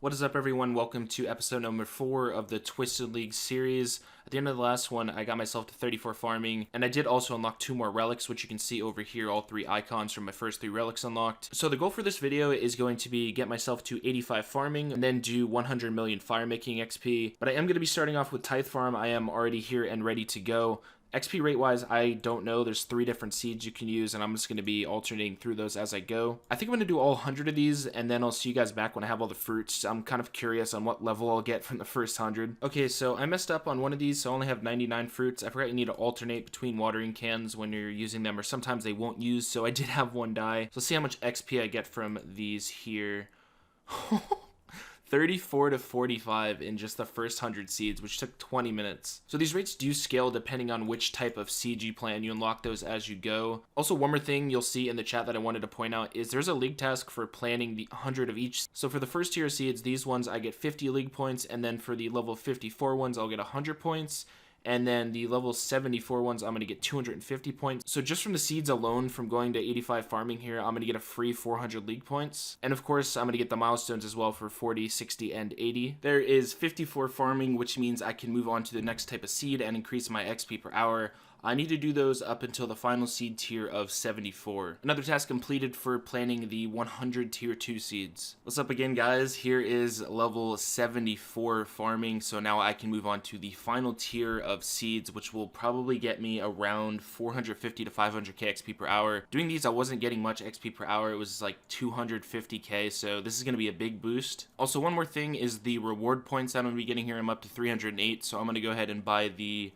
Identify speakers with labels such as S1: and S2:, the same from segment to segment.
S1: What is up, everyone? Welcome to episode number 4 of the Twisted League series. At the end of the last one, I got myself to 34 farming, and I did also unlock 2 more relics, which you can see over here, all 3 icons from my first 3 relics unlocked. So the goal for this video is going to be get myself to 85 farming, and then do 100 million Firemaking XP. But I am going to be starting off with Tithe Farm. I am already here and ready to go. XP rate wise, I don't know. There's 3 different seeds you can use, and I'm just going to be alternating through those as I go. I think I'm going to do all 100 of these, and then I'll see you guys back when I have all the fruits. I'm kind of curious on what level I'll get from the first 100. Okay, so I messed up on one of these, so I only have 99 fruits. I forgot you need to alternate between watering cans when you're using them, or sometimes they won't use, so I did have one die. So let's see how much XP I get from these here. 34 to 45 in just the first 100 seeds, which took 20 minutes. So these rates do scale depending on which type of seed you plan. You unlock those as you go. Also, one more thing you'll see in the chat that I wanted to point out is there's a league task for planning the 100 of each. So for the first tier seeds, these ones I get 50 league points, and then for the level 54 ones, I'll get 100 points. And then the level 74 ones, I'm going to get 250 points. So just from the seeds alone, from going to 85 farming here, I'm going to get a free 400 league points. And of course, I'm going to get the milestones as well for 40, 60, and 80. There is 54 farming, which means I can move on to the next type of seed and increase my XP per hour. I need to do those up until the final seed tier of 74. Another task completed for planning the 100 tier 2 seeds. What's up again, guys? Here is level 74 farming, so now I can move on to the final tier of seeds, which will probably get me around 450 to 500k XP per hour. Doing these, I wasn't getting much XP per hour. It was like 250k, so this is going to be a big boost. Also, one more thing is the reward points that I'm going to be getting here. I'm up to 308, so I'm going to go ahead and buy the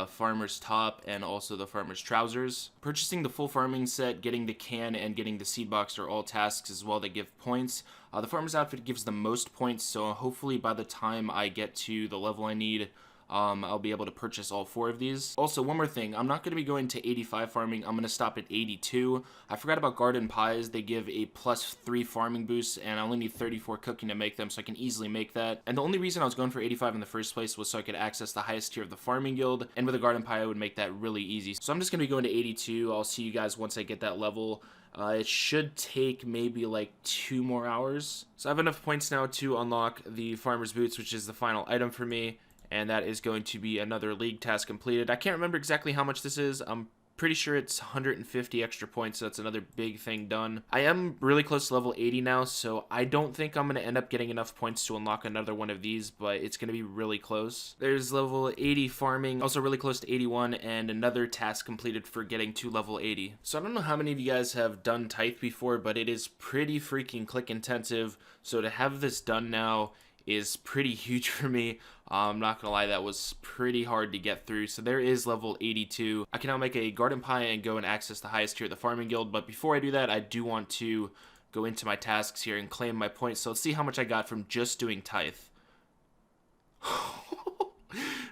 S1: farmer's top and also the farmer's trousers. Purchasing the full farming set, getting the can, and getting the seed box are all tasks as well that give points. The farmer's outfit gives the most points, so hopefully by the time I get to the level I need, I'll be able to purchase all 4 of these. Also, one more thing, I'm not going to be going to 85 farming, I'm going to stop at 82. I forgot about garden pies. They give a +3 farming boost, and I only need 34 cooking to make them, so I can easily make that. And the only reason I was going for 85 in the first place was so I could access the highest tier of the farming guild, and with a garden pie I would make that really easy. So I'm just going to be going to 82. I'll see you guys once I get that level. It should take maybe like 2 more hours. So I have enough points now to unlock the farmer's boots, which is the final item for me. And that is going to be another league task completed. I can't remember exactly how much this is. I'm pretty sure it's 150 extra points, so that's another big thing done. I am really close to level 80 now, so I don't think I'm going to end up getting enough points to unlock another one of these, but it's going to be really close. There's level 80 farming, also really close to 81, and another task completed for getting to level 80. So I don't know how many of you guys have done Tithe before, but it is pretty freaking click intensive, so to have this done now is pretty huge for me. I'm not gonna lie, that was pretty hard to get through. So there is level 82. I can now make a garden pie and go and access the highest tier of the farming guild, but before I do that, I do want to go into my tasks here and claim my points. So let's see how much I got from just doing Tithe.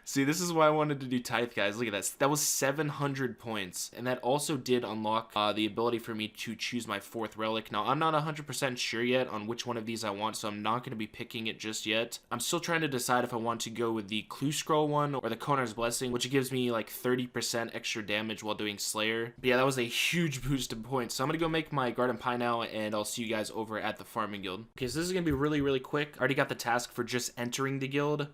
S1: See, this is why I wanted to do Tithe, guys. Look at that. That was 700 points. And that also did unlock the ability for me to choose my 4th relic. Now, I'm not 100% sure yet on which one of these I want, so I'm not going to be picking it just yet. I'm still trying to decide if I want to go with the Clue Scroll one or the Conar's Blessing, which gives me like 30% extra damage while doing Slayer. But yeah, that was a huge boost in points. So I'm going to go make my garden pie now, and I'll see you guys over at the farming guild. Okay, so this is going to be really, really quick. I already got the task for just entering the guild.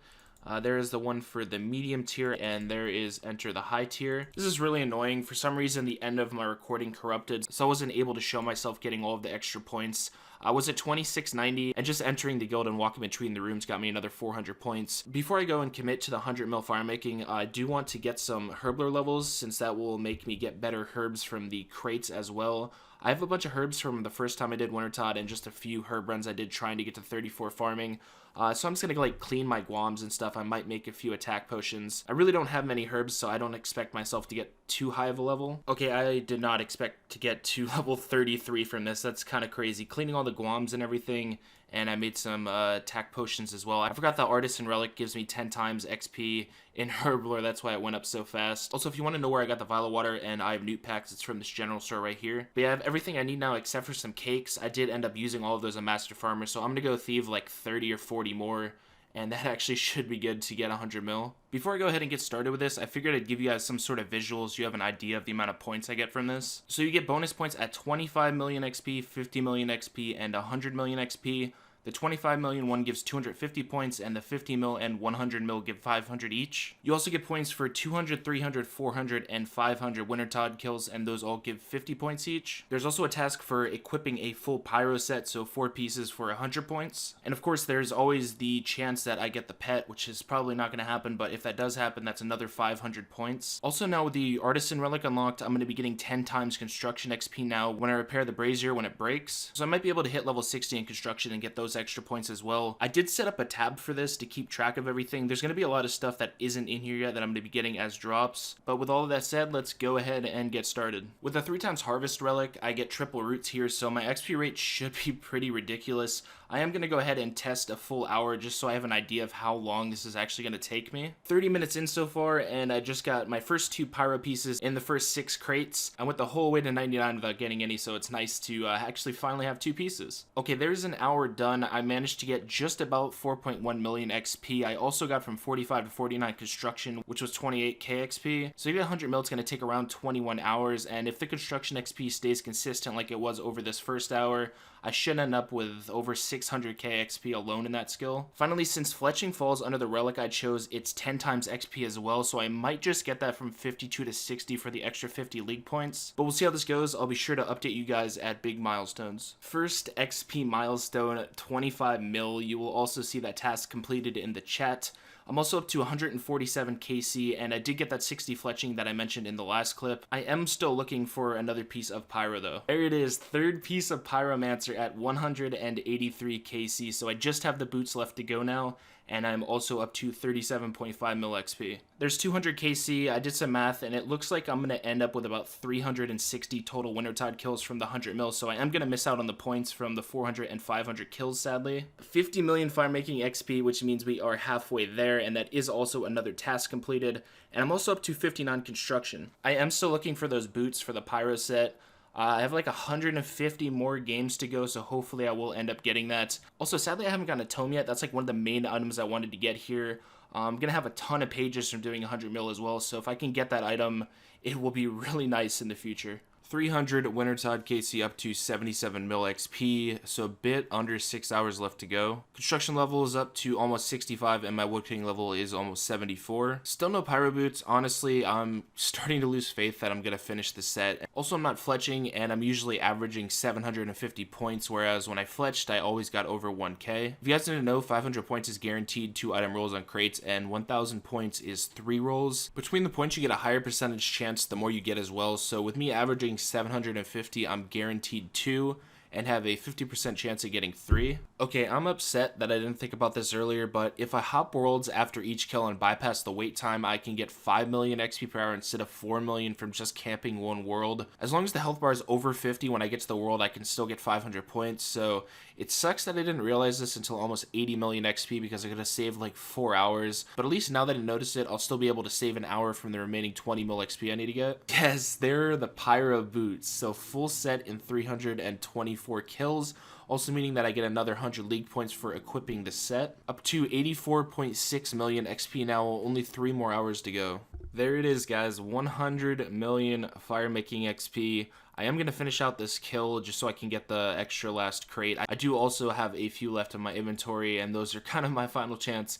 S1: There is the one for the medium tier, and there is enter the high tier. This is really annoying. For some reason, the end of my recording corrupted, so I wasn't able to show myself getting all of the extra points. I was at 2690, and just entering the guild and walking between the rooms got me another 400 points. Before I go and commit to the 100 mil firemaking, I do want to get some herbler levels, since that will make me get better herbs from the crates as well. I have a bunch of herbs from the first time I did Wintertod and just a few herb runs I did trying to get to 34 farming. So I'm just going to like clean my guams and stuff. I might make a few attack potions. I really don't have many herbs, so I don't expect myself to get too high of a level. Okay, I did not expect to get to level 33 from this. That's kind of crazy. Cleaning all the guams and everything, and I made some attack potions as well. I forgot the Artisan Relic gives me 10 times XP in Herbler, that's why it went up so fast. Also, if you want to know where I got the vial of water and I have newt packs, it's from this general store right here. But yeah, I have everything I need now except for some cakes. I did end up using all of those on Master Farmer, so I'm going to go thieve like 30 or 40 more, and that actually should be good to get 100 mil. Before I go ahead and get started with this, I figured I'd give you guys some sort of visuals so you have an idea of the amount of points I get from this. So you get bonus points at 25 million XP, 50 million XP, and 100 million XP. The 25 million one gives 250 points, and the 50 mil and 100 mil give 500 each. You also get points for 200, 300, 400, and 500 Winter Tide kills, and those all give 50 points each. There's also a task for equipping a full pyro set, so 4 pieces for 100 points. And of course, there's always the chance that I get the pet, which is probably not going to happen, but if that does happen, that's another 500 points. Also, now with the Artisan Relic unlocked, I'm going to be getting 10 times Construction XP now when I repair the Brazier when it breaks. So I might be able to hit level 60 in Construction and get those extra points as well. I did set up a tab for this to keep track of everything. There's going to be a lot of stuff that isn't in here yet that I'm going to be getting as drops. But with all of that said, let's go ahead and get started. With the 3x Harvest Relic, I get triple roots here, so my XP rate should be pretty ridiculous. I am going to go ahead and test a full hour just so I have an idea of how long this is actually going to take me. 30 minutes in so far, and I just got my first 2 pyro pieces in the first 6 crates. I went the whole way to 99 without getting any, so it's nice to actually finally have 2 pieces. Okay, there's an hour done. I managed to get just about 4.1 million XP. I also got from 45 to 49 Construction, which was 28k XP. So you get 100 mil, it's going to take around 21 hours, and if the Construction XP stays consistent like it was over this first hour, I should end up with over 600k XP alone in that skill. Finally, since fletching falls under the relic I chose, it's 10 times XP as well, so I might just get that from 52 to 60 for the extra 50 league points. But we'll see how this goes. I'll be sure to update you guys at big milestones. First XP milestone, 25 mil. You will also see that task completed in the chat. I'm also up to 147 KC, and I did get that 60 fletching that I mentioned in the last clip. I am still looking for another piece of Pyro though. There it is, third piece of Pyromancer at 183 KC, so I just have the boots left to go now, and I'm also up to 37.5 mil XP. There's 200 KC, I did some math, and it looks like I'm going to end up with about 360 total Wintertide kills from the 100 mil, so I am going to miss out on the points from the 400 and 500 kills, sadly. 50 million Firemaking XP, which means we are halfway there, and that is also another task completed, and I'm also up to 59 Construction. I am still looking for those boots for the Pyro set. I have like 150 more games to go, so hopefully I will end up getting that. Also, sadly, I haven't gotten a tome yet. That's like one of the main items I wanted to get here. I'm going to have a ton of pages from doing 100 mil as well, so if I can get that item, it will be really nice in the future. 300 Wintertide KC up to 77 mil XP, so a bit under 6 hours left to go. Construction level is up to almost 65, and my woodcutting level is almost 74. Still no pyro boots. Honestly, I'm starting to lose faith that I'm going to finish the set. Also, I'm not fletching, and I'm usually averaging 750 points, whereas when I fletched, I always got over 1k. If you guys didn't know, 500 points is guaranteed 2 item rolls on crates, and 1000 points is 3 rolls. Between the points, you get a higher percentage chance the more you get as well, so with me averaging 750, I'm guaranteed 2 and have a 50% chance of getting 3. Okay, I'm upset that I didn't think about this earlier, but if I hop worlds after each kill and bypass the wait time, I can get 5 million XP per hour instead of 4 million from just camping one world. As long as the health bar is over 50 when I get to the world, I can still get 500 points, so it sucks that I didn't realize this until almost 80 million XP because I could have saved like 4 hours, but at least now that I noticed it, I'll still be able to save an hour from the remaining 20 mil XP I need to get. Yes, they're the Pyro boots, so full set in 324 kills, also meaning that I get another 100 league points for equipping the set. Up to 84.6 million XP now, only 3 more hours to go. There it is, guys, 100 million Firemaking XP. I am going to finish out this kill just so I can get the extra last crate. I do also have a few left in my inventory, and those are kind of my final chance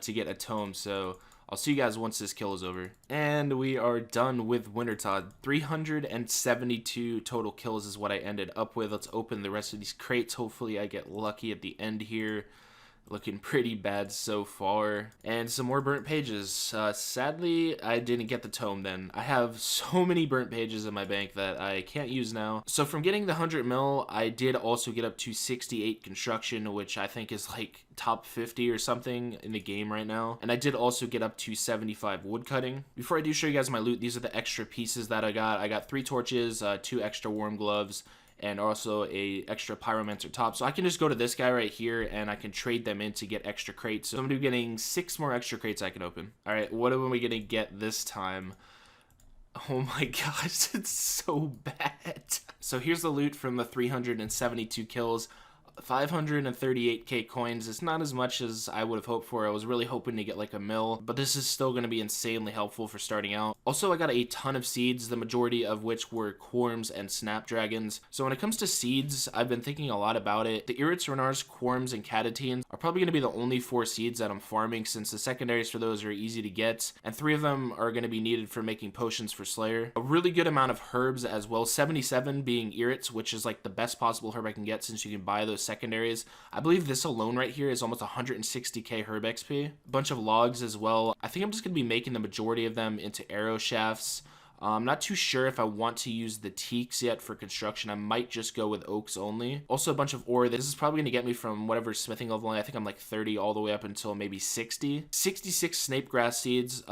S1: to get a tome, so I'll see you guys once this kill is over. And we are done with Wintertide. 372 total kills is what I ended up with. Let's open the rest of these crates. Hopefully I get lucky at the end here. Looking pretty bad so far. And some more burnt pages. Sadly, I didn't get the tome then. I have so many burnt pages in my bank that I can't use now. So from getting the 100 mil, I did also get up to 68 construction, which I think is like top 50 or something in the game right now. And I did also get up to 75 woodcutting. Before I do show you guys my loot, these are the extra pieces that I got. I got 3 torches, 2 extra warm gloves, and also a extra Pyromancer top. So I can just go to this guy right here and I can trade them in to get extra crates. So I'm gonna be getting 6 more extra crates I can open. All right, what are we gonna get this time? Oh my gosh, it's so bad. So here's the loot from the 372 kills. 538k coins. It's not as much as I would have hoped for. I was really hoping to get like a mil, but this is still going to be insanely helpful for starting out. Also, I got a ton of seeds, the majority of which were Quorms and Snapdragons. So when it comes to seeds, I've been thinking a lot about it. The Irits, Renars, Quorms, and Catatines are probably going to be the only 4 seeds that I'm farming, since the secondaries for those are easy to get, and 3 of them are going to be needed for making potions for Slayer. A really good amount of herbs as well, 77 being Irits, which is like the best possible herb I can get since you can buy those secondaries. I believe this alone right here is almost 160k herb XP. A bunch of logs as well. I think I'm just going to be making the majority of them into arrow shafts. I'm not too sure if I want to use the teaks yet for construction. I might just go with oaks only. Also a bunch of ore. This is probably going to get me from whatever smithing level. I think I'm like 30 all the way up until maybe 60. 66 snape grass seeds.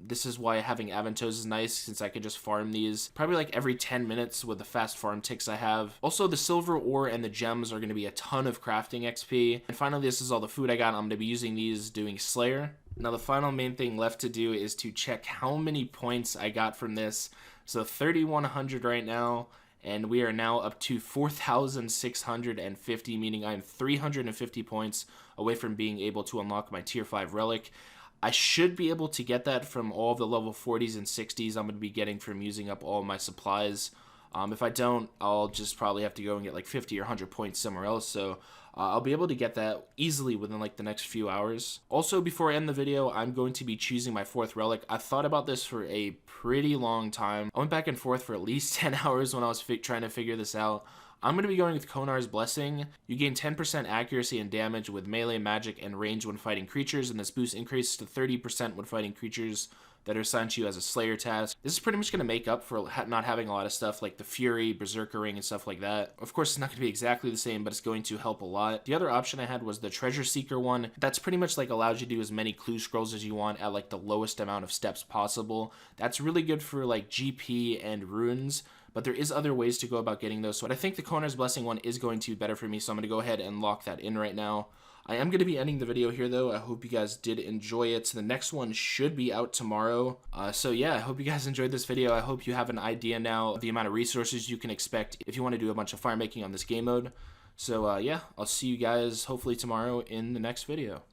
S1: This is why having Aventos is nice, since I can just farm these probably like every 10 minutes with the fast farm ticks I have. Also the silver ore and the gems are going to be a ton of crafting XP. And finally, this is all the food I got. I'm going to be using these doing Slayer. Now the final main thing left to do is to check how many points I got from this. So 3,100 right now, and we are now up to 4,650, meaning I'm 350 points away from being able to unlock my tier 5 relic. I should be able to get that from all the level 40s and 60s I'm going to be getting from using up all my supplies. If I don't, I'll just probably have to go and get like 50 or 100 points somewhere else. So I'll be able to get that easily within like the next few hours. Also, before I end the video, I'm going to be choosing my 4th relic. I thought about this for a pretty long time. I went back and forth for at least 10 hours when I was trying to figure this out. I'm going to be going with Konar's Blessing. You gain 10% accuracy and damage with melee, magic, and range when fighting creatures, and this boost increases to 30% when fighting creatures that are assigned to you as a Slayer task. This is pretty much going to make up for not having a lot of stuff like the Fury, Berserker Ring, and stuff like that. Of course, it's not going to be exactly the same, but it's going to help a lot. The other option I had was the Treasure Seeker one. That's pretty much like allows you to do as many clue scrolls as you want at like the lowest amount of steps possible. That's really good for like GP and runes, but there is other ways to go about getting those. So I think the Konar's Blessing one is going to be better for me, so I'm going to go ahead and lock that in right now. I am going to be ending the video here, though. I hope you guys did enjoy it. The next one should be out tomorrow. So yeah, I hope you guys enjoyed this video. I hope you have an idea now of the amount of resources you can expect if you want to do a bunch of firemaking on this game mode. So yeah, I'll see you guys hopefully tomorrow in the next video.